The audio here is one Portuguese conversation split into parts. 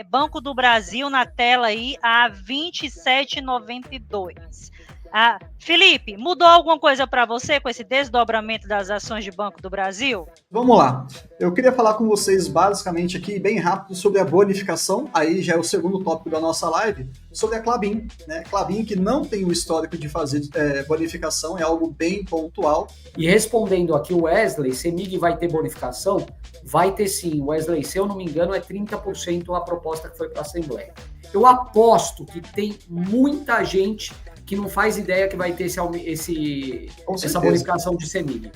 Banco do Brasil na tela aí a 27,92. Felipe, mudou alguma coisa para você com esse desdobramento das ações de Banco do Brasil? Vamos lá. Eu queria falar com vocês basicamente aqui, bem rápido, sobre a bonificação. Aí já é o segundo tópico da nossa live, sobre a Klabin. Né? Klabin, que não tem o histórico de fazer bonificação, é algo bem pontual. E respondendo aqui o Wesley, CEMIG vai ter bonificação? Vai ter sim. Wesley, se eu não me engano, é 30% a proposta que foi para a Assembleia. Eu aposto que tem muita gente que não faz ideia que vai ter essa bonificação de CEMIG.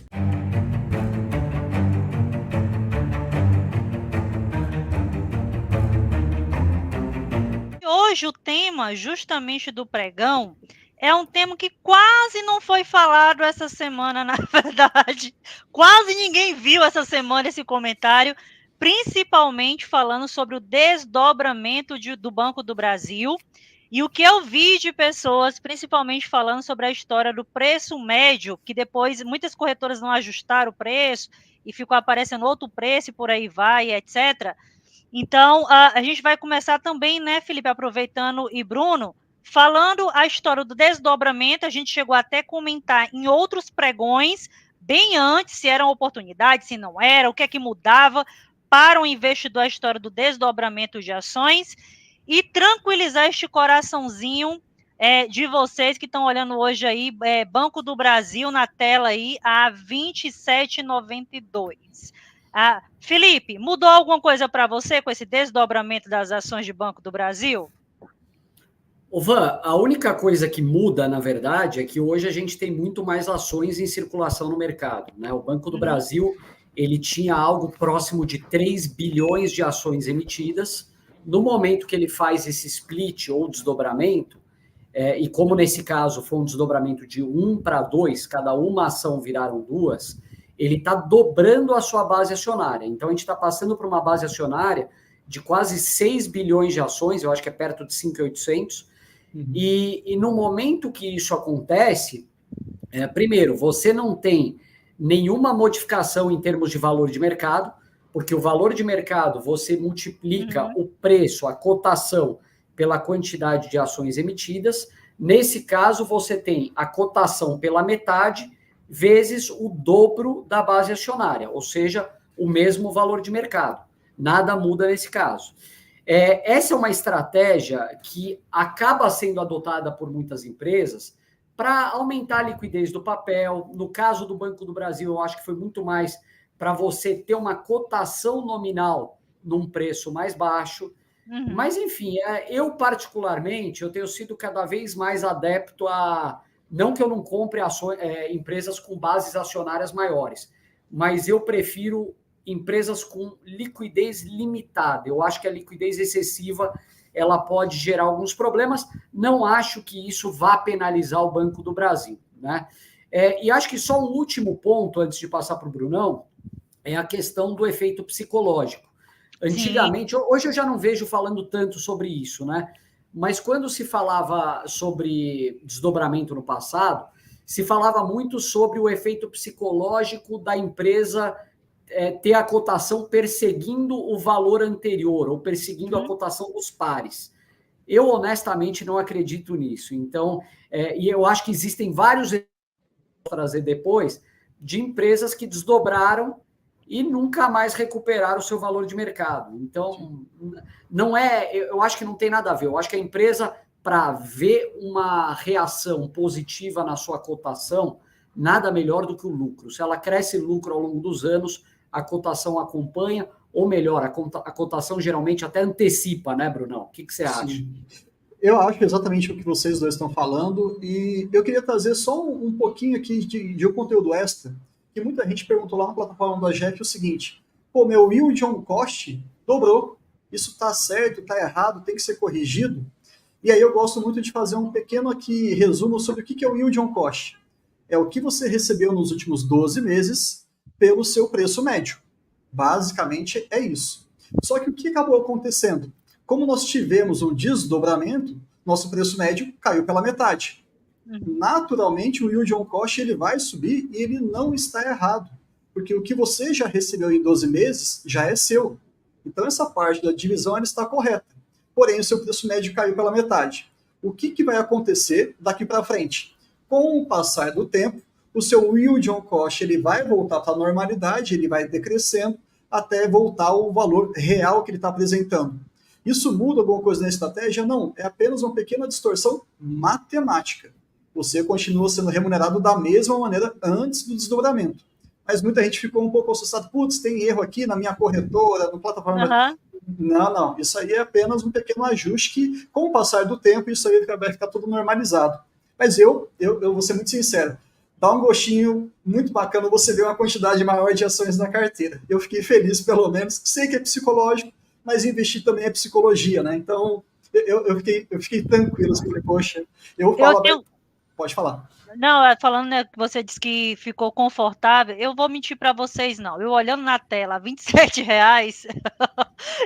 Hoje o tema justamente do pregão é um tema que quase não foi falado essa semana, na verdade. Quase ninguém viu essa semana esse comentário, principalmente falando sobre o desdobramento do Banco do Brasil. E o que eu vi de pessoas, principalmente falando sobre a história do preço médio, que depois muitas corretoras não ajustaram o preço e ficou aparecendo outro preço e por aí vai, etc. Então, a gente vai começar também, né, Felipe, aproveitando, e Bruno, falando a história do desdobramento. A gente chegou até a comentar em outros pregões, bem antes, se eram oportunidades, se não era, o que é que mudava para o investidor a história do desdobramento de ações, e tranquilizar este coraçãozinho de vocês que estão olhando hoje aí, Banco do Brasil na tela aí, a 27,92. Felipe, mudou alguma coisa para você com esse desdobramento das ações de Banco do Brasil? Van, a única coisa que muda, na verdade, é que hoje a gente tem muito mais ações em circulação no mercado. Né? O Banco do Brasil, ele tinha algo próximo de 3 bilhões de ações emitidas. No momento que ele faz esse split ou desdobramento, e como nesse caso foi um desdobramento de 1 para 2, cada uma ação viraram 2, ele está dobrando a sua base acionária. Então, a gente está passando por uma base acionária de quase 6 bilhões de ações, eu acho que é perto de 5.800. E no momento que isso acontece, primeiro, você não tem nenhuma modificação em termos de valor de mercado, porque o valor de mercado, você multiplica o preço, a cotação, pela quantidade de ações emitidas. Nesse caso, você tem a cotação pela metade, vezes o dobro da base acionária, ou seja, o mesmo valor de mercado. Nada muda nesse caso. Essa é uma estratégia que acaba sendo adotada por muitas empresas para aumentar a liquidez do papel. No caso do Banco do Brasil, eu acho que foi muito mais para você ter uma cotação nominal num preço mais baixo. Mas, enfim, eu particularmente, eu tenho sido cada vez mais adepto a... Não que eu não compre empresas com bases acionárias maiores, mas eu prefiro empresas com liquidez limitada. Eu acho que a liquidez excessiva ela pode gerar alguns problemas. Não acho que isso vá penalizar o Banco do Brasil. Né? E acho que só um último ponto, antes de passar para o Brunão, é a questão do efeito psicológico. Antigamente, hoje eu já não vejo falando tanto sobre isso, né? Mas quando se falava sobre desdobramento no passado, se falava muito sobre o efeito psicológico da empresa ter a cotação perseguindo o valor anterior ou perseguindo a cotação dos pares. Eu, honestamente, não acredito nisso. Então, e eu acho que existem vários trazer depois de empresas que desdobraram e nunca mais recuperaram o seu valor de mercado. Então, não eu acho que não tem nada a ver. Eu acho que a empresa, para ver uma reação positiva na sua cotação, nada melhor do que o lucro. Se ela cresce lucro ao longo dos anos, a cotação acompanha, ou melhor, a cotação geralmente até antecipa, né, Brunão? O que você acha? Eu acho exatamente o que vocês dois estão falando, e eu queria trazer só um pouquinho aqui de um conteúdo extra, que muita gente perguntou lá na plataforma da GEF o seguinte: pô, meu yield on cost dobrou, isso está certo, está errado, tem que ser corrigido? E aí eu gosto muito de fazer um pequeno aqui resumo sobre o que é o yield on cost. É o que você recebeu nos últimos 12 meses pelo seu preço médio. Basicamente é isso. Só que o que acabou acontecendo? Como nós tivemos um desdobramento, nosso preço médio caiu pela metade. Naturalmente, o yield on cost ele vai subir e ele não está errado, porque o que você já recebeu em 12 meses já é seu. Então, essa parte da divisão ela está correta. Porém, o seu preço médio caiu pela metade. O que vai acontecer daqui para frente? Com o passar do tempo, o seu yield on cost ele vai voltar para a normalidade, ele vai decrescendo até voltar ao valor real que ele está apresentando. Isso muda alguma coisa na estratégia? Não, é apenas uma pequena distorção matemática. Você continua sendo remunerado da mesma maneira antes do desdobramento. Mas muita gente ficou um pouco assustada. Putz, tem erro aqui na minha corretora, no plataforma. Não. Isso aí é apenas um pequeno ajuste que, com o passar do tempo, isso aí vai ficar tudo normalizado. Mas eu vou ser muito sincero. Dá um gostinho muito bacana você ver uma quantidade maior de ações na carteira. Eu fiquei feliz, pelo menos. Sei que é psicológico, mas investir também é psicologia, né? Então, eu fiquei tranquilo. Falei, poxa, Pode falar. Não, falando, né, que você disse que ficou confortável, eu vou mentir para vocês, não. Eu olhando na tela, R$27,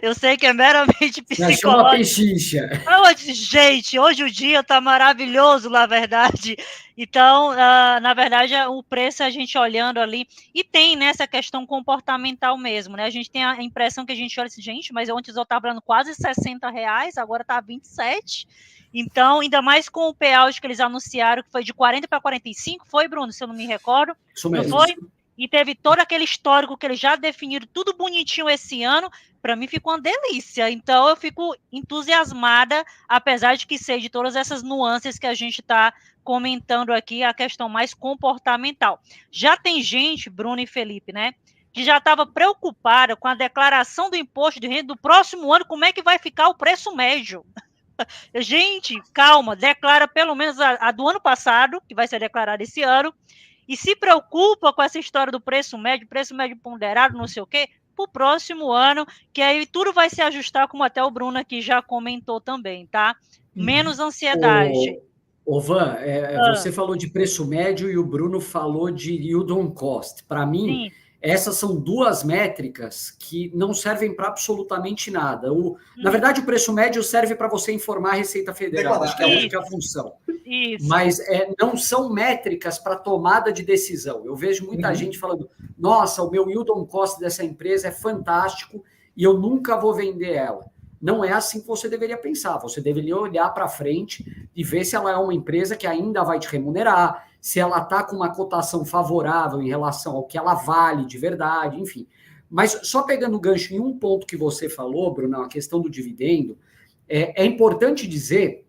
eu sei que é meramente psicológico. Uma pechincha. Gente, hoje o dia tá maravilhoso, na verdade. Então, na verdade, o preço a gente olhando ali, e tem nessa questão comportamental mesmo, né? A gente tem a impressão que a gente olha assim, gente, mas ontem eu estava falando quase R$60, agora tá 27. Então, ainda mais com o payout que eles anunciaram, que foi de 40 para 45, foi, Bruno, se eu não me recordo? Isso mesmo. Não foi? E teve todo aquele histórico que eles já definiram, tudo bonitinho esse ano, para mim ficou uma delícia. Então, eu fico entusiasmada, apesar de que sei de todas essas nuances que a gente está comentando aqui, a questão mais comportamental. Já tem gente, Bruno e Felipe, né, que já estava preocupada com a declaração do imposto de renda do próximo ano, como é que vai ficar o preço médio. Gente, calma, declara pelo menos a do ano passado, que vai ser declarada esse ano, e se preocupa com essa história do preço médio ponderado, não sei o quê, para o próximo ano, que aí tudo vai se ajustar, como até o Bruno aqui já comentou também, tá? Menos ansiedade. Van, você falou de preço médio e o Bruno falou de yield on cost. Para mim, essas são duas métricas que não servem para absolutamente nada. Na verdade, o preço médio serve para você informar a Receita Federal, acho que é a única função. Isso. Mas não são métricas para tomada de decisão. Eu vejo muita gente falando, nossa, o meu yield on cost dessa empresa é fantástico e eu nunca vou vender ela. Não é assim que você deveria pensar. Você deveria olhar para frente e ver se ela é uma empresa que ainda vai te remunerar, se ela está com uma cotação favorável em relação ao que ela vale de verdade, enfim. Mas só pegando o gancho em um ponto que você falou, Bruno, a questão do dividendo, é importante dizer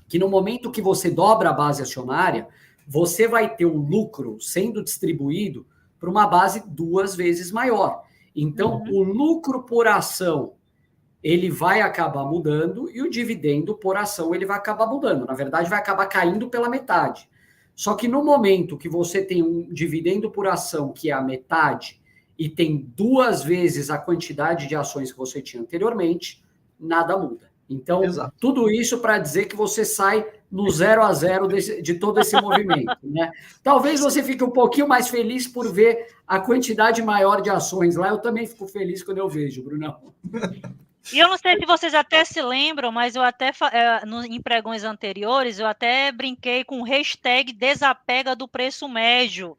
que no momento que você dobra a base acionária, você vai ter o lucro sendo distribuído para uma base 2 vezes maior. Então, o lucro por ação ele vai acabar mudando e o dividendo por ação ele vai acabar mudando. Na verdade, vai acabar caindo pela metade. Só que no momento que você tem um dividendo por ação que é a metade e tem 2 vezes a quantidade de ações que você tinha anteriormente, nada muda. Então, tudo isso para dizer que você sai no 0 a 0 de todo esse movimento, né? Talvez você fique um pouquinho mais feliz por ver a quantidade maior de ações lá. Eu também fico feliz quando eu vejo, Brunão. E eu não sei se vocês até se lembram, mas eu até, em pregões anteriores, eu até brinquei com o hashtag desapega do preço médio.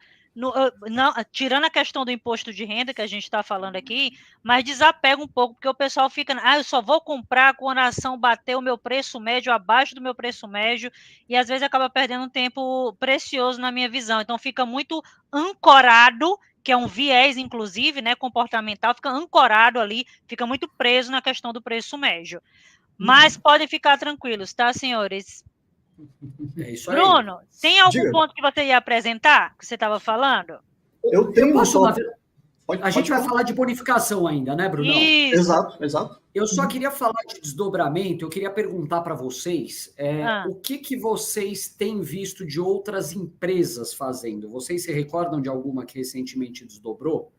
Tirando a questão do imposto de renda que a gente está falando aqui, mas desapega um pouco, porque o pessoal fica, eu só vou comprar quando a ação bater o meu preço médio, abaixo do meu preço médio, e às vezes acaba perdendo um tempo precioso na minha visão. Então fica muito ancorado, que é um viés, inclusive, né, comportamental, fica ancorado ali, fica muito preso na questão do preço médio. Mas podem ficar tranquilos, tá, senhores? É isso aí. Bruno, tem algum ponto que você ia apresentar, que você estava falando? Eu tenho A gente vai falar de bonificação ainda, né, Bruno? Exato. Eu só queria falar de desdobramento, eu queria perguntar para vocês o que vocês têm visto de outras empresas fazendo. Vocês se recordam de alguma que recentemente desdobrou?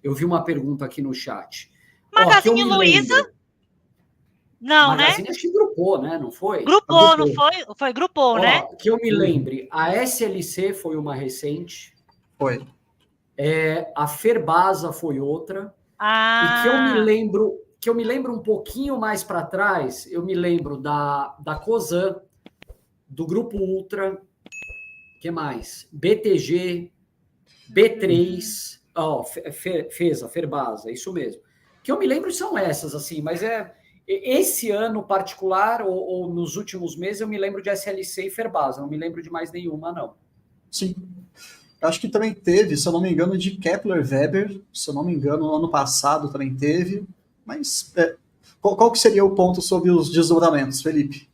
Eu vi uma pergunta aqui no chat. Magazine Luiza? Não, Magazine, acho que grupou, né? Não foi? Grupou, não foi? Foi grupou, né? Que eu me lembre, a SLC foi uma recente. Foi. A Ferbasa foi outra. E que eu me lembro um pouquinho mais para trás, eu me lembro da Cosan, do Grupo Ultra, que mais? BTG, B3, Ferbasa, isso mesmo. Que eu me lembro são essas, assim, mas esse ano particular, ou nos últimos meses, eu me lembro de SLC e Ferbasa, não me lembro de mais nenhuma, não. Sim. Acho que também teve, se eu não me engano, de Kepler-Weber, se eu não me engano, no ano passado também teve, mas qual que seria o ponto sobre os desdobramentos, Felipe?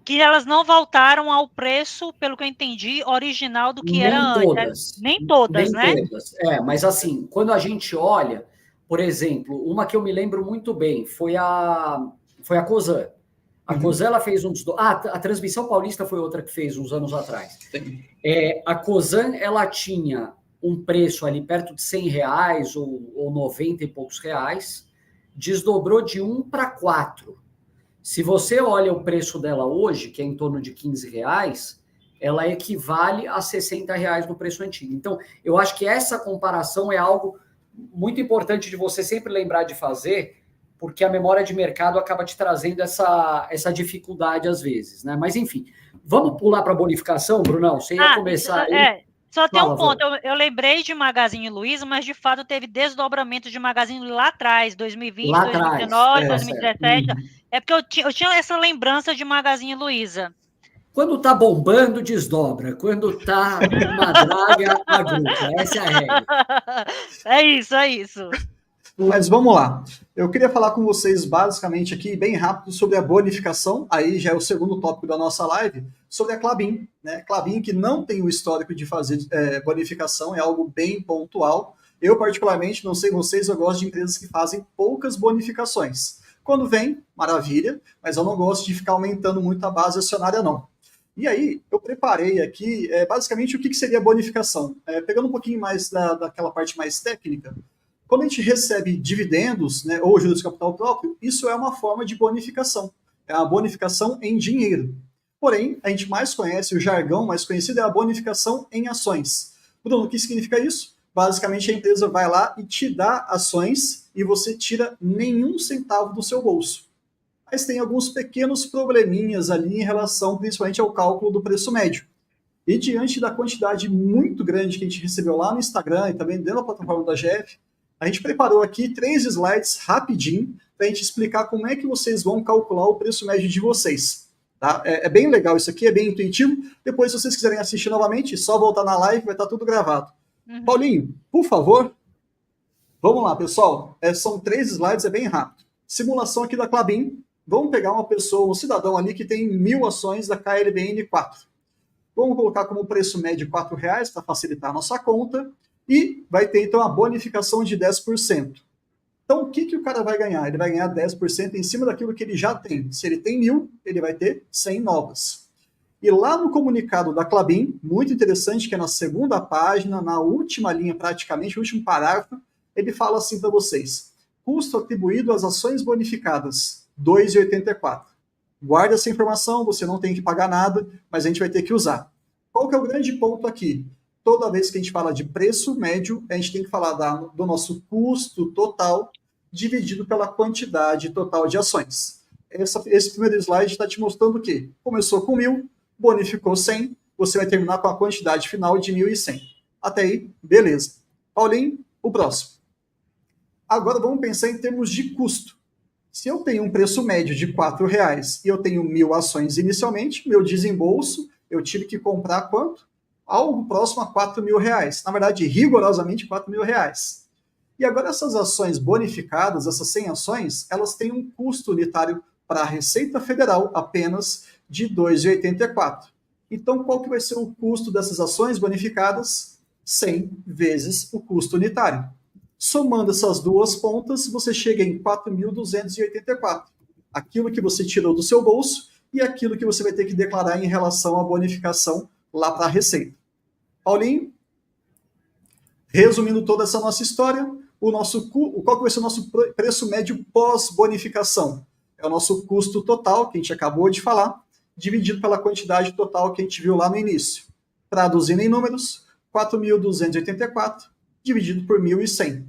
Que elas não voltaram ao preço, pelo que eu entendi, original do que era antes. Nem todas, né? Nem todas, mas assim, quando a gente olha, por exemplo, uma que eu me lembro muito bem foi a Cosan. A Cosan, ela fez a Transmissão Paulista foi outra que fez uns anos atrás. A Cosan, ela tinha um preço ali perto de R$100 ou 90 e poucos reais, desdobrou de 1 para 4. Se você olha o preço dela hoje, que é em torno de R$15, ela equivale a R$60 no preço antigo. Então, eu acho que essa comparação é algo muito importante de você sempre lembrar de fazer, porque a memória de mercado acaba te trazendo essa dificuldade às vezes, né? Mas, enfim, vamos pular para a bonificação, Brunão? Você ia começar aí. Só tem um ponto, eu lembrei de Magazine Luiza, mas de fato teve desdobramento de Magazine Luiza lá atrás, 2020, lá 2019, 2017. É porque eu tinha essa lembrança de Magazine Luiza. Quando tá bombando, desdobra. Quando tá uma draga, agrupa. Essa é a regra. É isso. Mas vamos lá. Eu queria falar com vocês basicamente aqui, bem rápido, sobre a bonificação. Aí já é o segundo tópico da nossa live, sobre a Klabin. Né? Klabin, que não tem o histórico de fazer bonificação, é algo bem pontual. Eu, particularmente, não sei vocês, eu gosto de empresas que fazem poucas bonificações. Quando vem, maravilha, mas eu não gosto de ficar aumentando muito a base acionária, não. E aí, eu preparei aqui, basicamente, o que seria bonificação. Pegando um pouquinho mais daquela parte mais técnica, quando a gente recebe dividendos, né, ou juros de capital próprio, isso é uma forma de bonificação. É uma bonificação em dinheiro. Porém, a gente mais conhece, o jargão mais conhecido é a bonificação em ações. Bruno, o que significa isso? Basicamente, a empresa vai lá e te dá ações e você tira nenhum centavo do seu bolso. Mas tem alguns pequenos probleminhas ali em relação, principalmente, ao cálculo do preço médio. E diante da quantidade muito grande que a gente recebeu lá no Instagram e também dentro da plataforma da GF, a gente preparou aqui 3 slides rapidinho para a gente explicar como é que vocês vão calcular o preço médio de vocês. Tá? É bem legal isso aqui, é bem intuitivo. Depois, se vocês quiserem assistir novamente, só voltar na live, vai estar tudo gravado. Paulinho, por favor. Vamos lá, pessoal. São 3 slides, é bem rápido. Simulação aqui da Klabin. Vamos pegar uma pessoa, um cidadão ali que tem 1.000 ações da KLBN 4. Vamos colocar como preço médio R$4 para facilitar a nossa conta. E vai ter, então, a bonificação de 10%. Então, o que o cara vai ganhar? Ele vai ganhar 10% em cima daquilo que ele já tem. Se ele tem 1.000, ele vai ter 100 novas. E lá no comunicado da Klabin, muito interessante, que é na segunda página, na última linha praticamente, o último parágrafo, ele fala assim para vocês: custo atribuído às ações bonificadas, R$ 2,84. Guarde essa informação, você não tem que pagar nada, mas a gente vai ter que usar. Qual que é o grande ponto aqui? Toda vez que a gente fala de preço médio, a gente tem que falar do nosso custo total dividido pela quantidade total de ações. Esse primeiro slide está te mostrando que começou com 1.000, bonificou 100, você vai terminar com a quantidade final de 1.100. Até aí, beleza. Paulinho, o próximo. Agora vamos pensar em termos de custo. Se eu tenho um preço médio de R$4 e eu tenho 1.000 ações inicialmente, meu desembolso, eu tive que comprar quanto? Algo próximo a R$4.000. Na verdade, rigorosamente R$4.000. E agora essas ações bonificadas, essas 100 ações, elas têm um custo unitário para a Receita Federal apenas de R$ 2,84. Então, qual que vai ser o custo dessas ações bonificadas? 100 vezes o custo unitário. Somando essas duas pontas, você chega em 4.284. Aquilo que você tirou do seu bolso e aquilo que você vai ter que declarar em relação à bonificação lá para a Receita. Paulinho, resumindo toda essa nossa história, qual que vai ser o nosso preço médio pós-bonificação? É o nosso custo total, que a gente acabou de falar, dividido pela quantidade total que a gente viu lá no início. Traduzindo em números, 4.284 dividido por 1.100.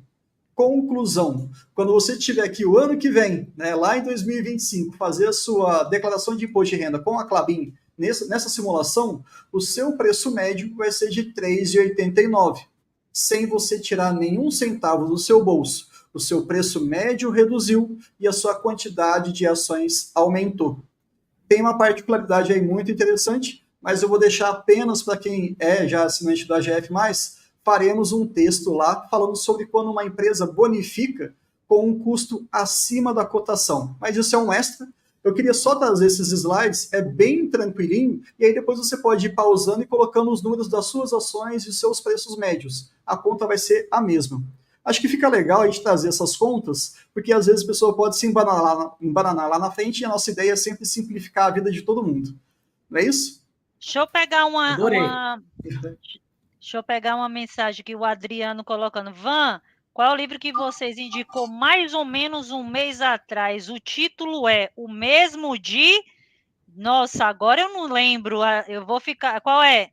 Conclusão, quando você tiver aqui o ano que vem, né, lá em 2025, fazer a sua declaração de imposto de renda com a Klabin, nessa simulação, o seu preço médio vai ser de R$ 3,89, sem você tirar nenhum centavo do seu bolso. o seu preço médio reduziu e a sua quantidade de ações aumentou. Tem uma particularidade aí muito interessante, mas eu vou deixar apenas para quem é já assinante do AGF+, faremos um texto lá falando sobre quando uma empresa bonifica com um custo acima da cotação. Mas isso é um extra. Eu queria só trazer esses slides, é bem tranquilinho, e aí depois você pode ir pausando e colocando os números das suas ações e os seus preços médios. A conta vai ser a mesma. Acho que fica legal a gente trazer essas contas, porque às vezes a pessoa pode se embananar lá na frente, e a nossa ideia é sempre simplificar a vida de todo mundo. Não é isso? Deixa eu pegar Deixa eu pegar uma mensagem que o Adriano colocando. Van, qual é o livro que vocês indicou mais ou menos um mês atrás? O título é O Mesmo de... Nossa, agora eu não lembro. Eu vou ficar... Qual é?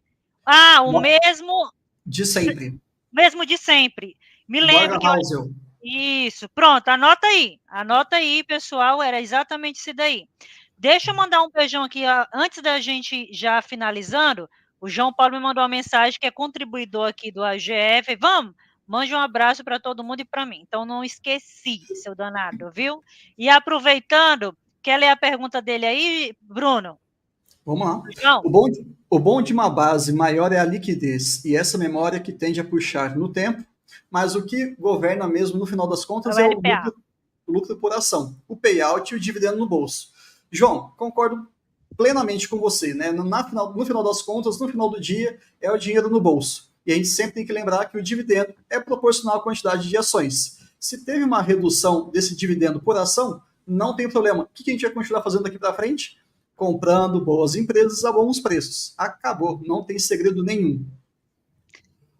O mesmo... De sempre. Mesmo de sempre. Me lembro que... Isso, pronto, anota aí, pessoal, era exatamente isso daí. Deixa eu mandar um beijão aqui, antes da gente já finalizando, o João Paulo me mandou uma mensagem que é contribuidor aqui do AGF, mande um abraço para todo mundo e para mim, então não esqueci, seu danado, viu? E aproveitando, quer ler a pergunta dele aí, Bruno? Vamos lá. João. O bom de uma base maior é a liquidez, e essa memória que tende a puxar no tempo, mas o que governa mesmo, no final das contas, é o lucro por ação, o payout e o dividendo no bolso. João, concordo plenamente com você, né? No final das contas, no final do dia, é o dinheiro no bolso. E a gente sempre tem que lembrar que o dividendo é proporcional à quantidade de ações. Se teve uma redução desse dividendo por ação, não tem problema. O que a gente vai continuar fazendo daqui para frente? Comprando boas empresas a bons preços. Acabou, não tem segredo nenhum.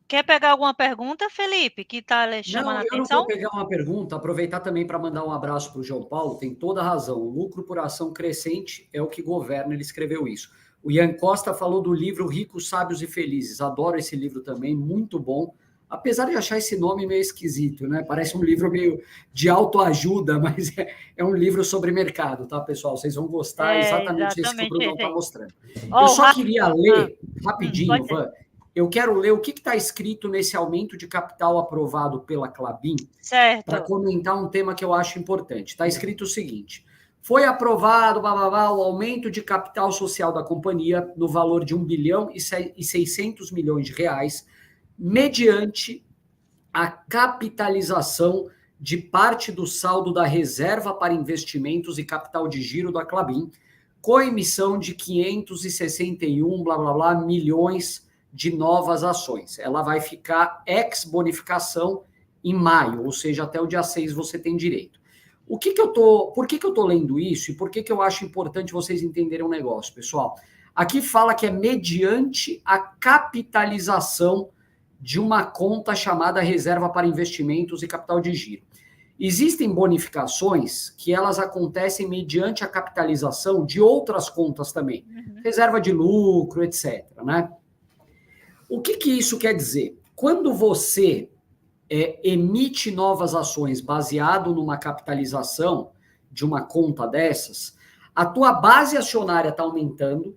Quer pegar alguma pergunta, Felipe, que está chamando a atenção? Eu não vou pegar uma pergunta, aproveitar também para mandar um abraço para o João Paulo, tem toda a razão, o lucro por ação crescente é o que governa, ele escreveu isso. O Ian Costa falou do livro Ricos, Sábios e Felizes, adoro esse livro também, muito bom, apesar de achar esse nome meio esquisito, né? Parece um livro meio de autoajuda, mas é um livro sobre mercado, tá, pessoal? Vocês vão gostar, exatamente isso que o Bruno está mostrando. Eu só queria ler, rapidinho, Van, eu quero ler o que está escrito nesse aumento de capital aprovado pela Klabin, para comentar um tema que eu acho importante. Está escrito o seguinte: foi aprovado o aumento de capital social da companhia no valor de 1 bilhão e 600 milhões de reais, mediante a capitalização de parte do saldo da reserva para investimentos e capital de giro da Klabin, com emissão de 561 milhões de novas ações. Ela vai ficar ex-bonificação em maio, ou seja, até o dia 6 você tem direito. Por que eu tô lendo isso e por que eu acho importante vocês entenderem um negócio, pessoal? Aqui fala que é mediante a capitalização de uma conta chamada reserva para investimentos e capital de giro. Existem bonificações que elas acontecem mediante a capitalização de outras contas também, reserva de lucro, etc., né? O que isso quer dizer? Quando você emite novas ações baseado numa capitalização de uma conta dessas, a tua base acionária está aumentando,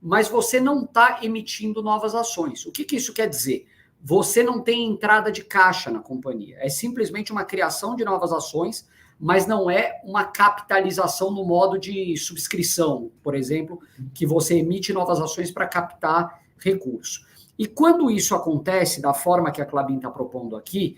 mas você não está emitindo novas ações. O que isso quer dizer? Você não tem entrada de caixa na companhia. É simplesmente uma criação de novas ações, mas não é uma capitalização no modo de subscrição, por exemplo, que você emite novas ações para captar recursos. E quando isso acontece da forma que a Klabin está propondo aqui,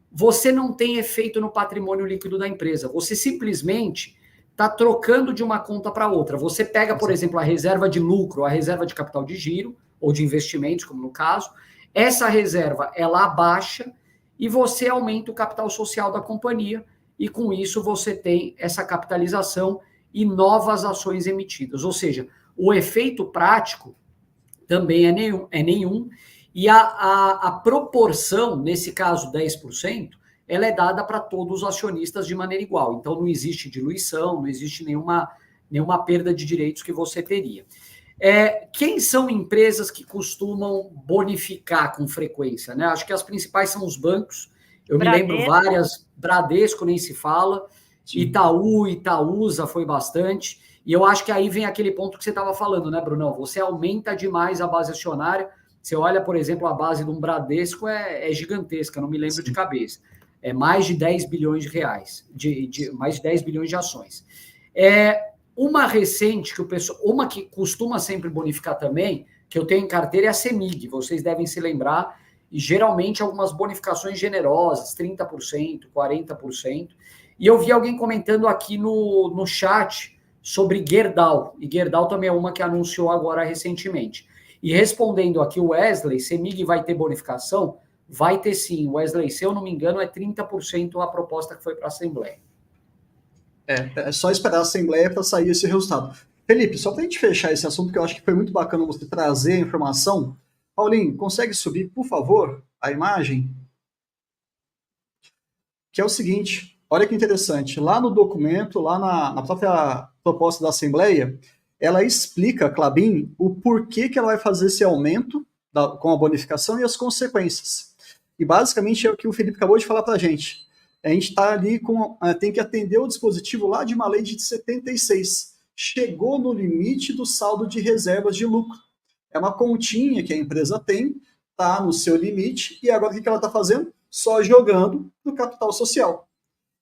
você não tem efeito no patrimônio líquido da empresa. Você simplesmente está trocando de uma conta para outra. Você pega, por exemplo, a reserva de lucro, a reserva de capital de giro, ou de investimentos, como no caso. Essa reserva, ela abaixa e você aumenta o capital social da companhia e com isso você tem essa capitalização e novas ações emitidas. Ou seja, o efeito prático também é nenhum, e a proporção, nesse caso 10%, ela é dada para todos os acionistas de maneira igual. Então não existe diluição, não existe nenhuma perda de direitos que você teria. Quem são empresas que costumam bonificar com frequência, né? Acho que as principais são os bancos. Eu me lembro várias, Bradesco nem se fala, Itaú, Itaúsa foi bastante. E eu acho que aí vem aquele ponto que você estava falando, né, Brunão? Você aumenta demais a base acionária. Você olha, por exemplo, a base de um Bradesco é gigantesca, não me lembro de cabeça. mais de 10 bilhões de reais, mais de 10 bilhões de ações. Uma recente, uma que costuma sempre bonificar também, que eu tenho em carteira, é a CEMIG, vocês devem se lembrar, e geralmente algumas bonificações generosas, 30%, 40%. E eu vi alguém comentando aqui no chat sobre Gerdau, e Gerdau também é uma que anunciou agora recentemente. E respondendo aqui o Wesley, CEMIG vai ter bonificação? Vai ter sim, Wesley, se eu não me engano, é 30% a proposta que foi para a Assembleia. É só esperar a Assembleia para sair esse resultado. Felipe, só para a gente fechar esse assunto, que eu acho que foi muito bacana você trazer a informação. Paulinho, consegue subir, por favor, a imagem? Que é o seguinte, olha que interessante, lá no documento, lá na própria proposta da Assembleia, ela explica, a Klabin, o porquê que ela vai fazer esse aumento com a bonificação e as consequências. E basicamente é o que o Felipe acabou de falar para a gente. A gente está ali tem que atender o dispositivo lá de uma lei de 76. Chegou no limite do saldo de reservas de lucro. É uma continha que a empresa tem, está no seu limite, e agora o que ela está fazendo? Só jogando no capital social.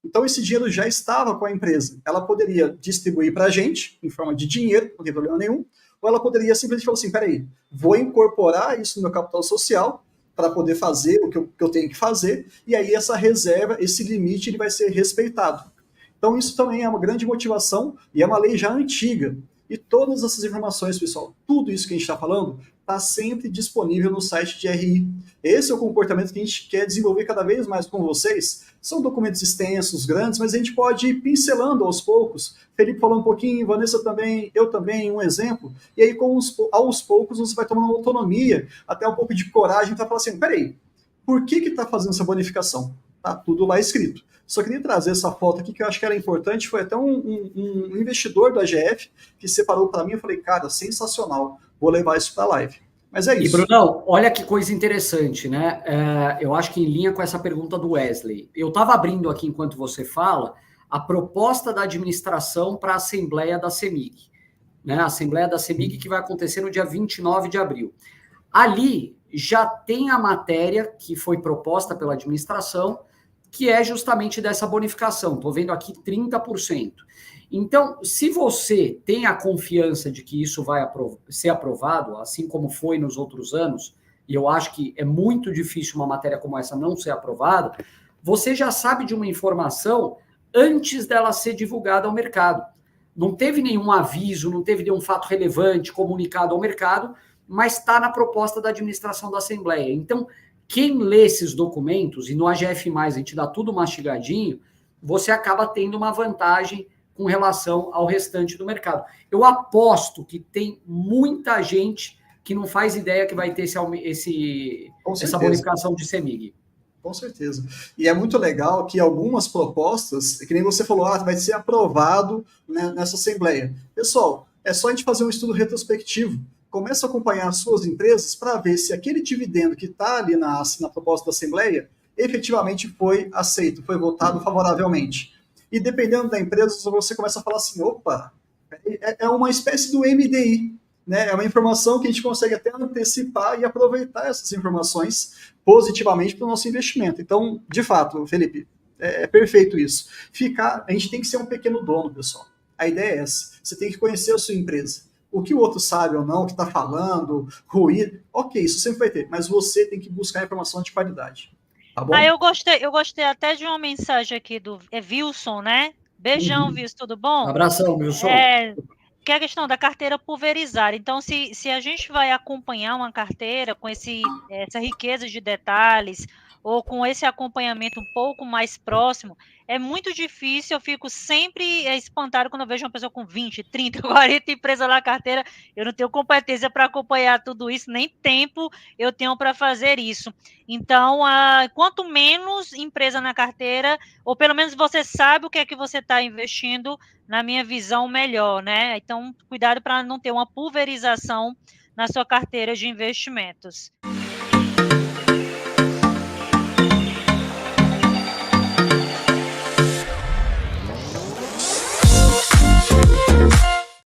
Então esse dinheiro já estava com a empresa. Ela poderia distribuir para a gente, em forma de dinheiro, não tem problema nenhum, ou ela poderia simplesmente falar assim, peraí, vou incorporar isso no meu capital social para poder fazer o que eu tenho que fazer, e aí essa reserva, esse limite, ele vai ser respeitado. Então isso também é uma grande motivação, e é uma lei já antiga. E todas essas informações, pessoal, tudo isso que a gente está falando, está sempre disponível no site de RI. Esse é o comportamento que a gente quer desenvolver cada vez mais com vocês. São documentos extensos, grandes, mas a gente pode ir pincelando aos poucos. Felipe falou um pouquinho, Vanessa também, eu também, um exemplo. E aí, aos poucos, você vai tomando autonomia, até um pouco de coragem para falar assim, peraí, por que está fazendo essa bonificação? Está tudo lá escrito. Só queria trazer essa foto aqui, que eu acho que era importante, foi até um investidor do AGF que separou para mim, eu falei, cara, sensacional, vou levar isso para a live. Mas é isso. E, Brunão, olha que coisa interessante, né? Eu acho que em linha com essa pergunta do Wesley. Eu estava abrindo aqui, enquanto você fala, a proposta da administração para a Assembleia da CEMIG. Né? A Assembleia da CEMIG que vai acontecer no dia 29 de abril. Ali já tem a matéria que foi proposta pela administração, que é justamente dessa bonificação. Estou vendo aqui 30%. Então, se você tem a confiança de que isso vai ser aprovado, assim como foi nos outros anos, e eu acho que é muito difícil uma matéria como essa não ser aprovada, você já sabe de uma informação antes dela ser divulgada ao mercado. Não teve nenhum aviso, não teve nenhum fato relevante comunicado ao mercado, mas está na proposta da administração da Assembleia. Então, quem lê esses documentos, e no AGF+, a gente dá tudo mastigadinho, você acaba tendo uma vantagem com relação ao restante do mercado. Eu aposto que tem muita gente que não faz ideia que vai ter essa bonificação de CEMIG. Com certeza. E é muito legal que algumas propostas, que nem você falou, vai ser aprovado, né, nessa Assembleia. Pessoal, é só a gente fazer um estudo retrospectivo. Começa a acompanhar as suas empresas para ver se aquele dividendo que está ali na proposta da Assembleia efetivamente foi aceito, foi votado favoravelmente. E dependendo da empresa, você começa a falar assim, opa, é uma espécie do MDI, né? É uma informação que a gente consegue até antecipar e aproveitar essas informações positivamente para o nosso investimento. Então, de fato, Felipe, é perfeito isso. A gente tem que ser um pequeno dono, pessoal. A ideia é essa. Você tem que conhecer a sua empresa. O que o outro sabe ou não, o que está falando, ruído, ok, isso sempre vai ter, mas você tem que buscar informação de qualidade. Tá bom? Eu gostei até de uma mensagem aqui do Wilson, né? Beijão, Wilson, tudo bom? Abração, Wilson. Que é a questão da carteira pulverizada. Então, se a gente vai acompanhar uma carteira com essa riqueza de detalhes, ou com esse acompanhamento um pouco mais próximo, é muito difícil, eu fico sempre espantado quando eu vejo uma pessoa com 20, 30, 40 empresas na carteira, eu não tenho competência para acompanhar tudo isso, nem tempo eu tenho para fazer isso. Então, quanto menos empresa na carteira, ou pelo menos você sabe o que é que você está investindo, na minha visão, melhor, né? Então, cuidado para não ter uma pulverização na sua carteira de investimentos.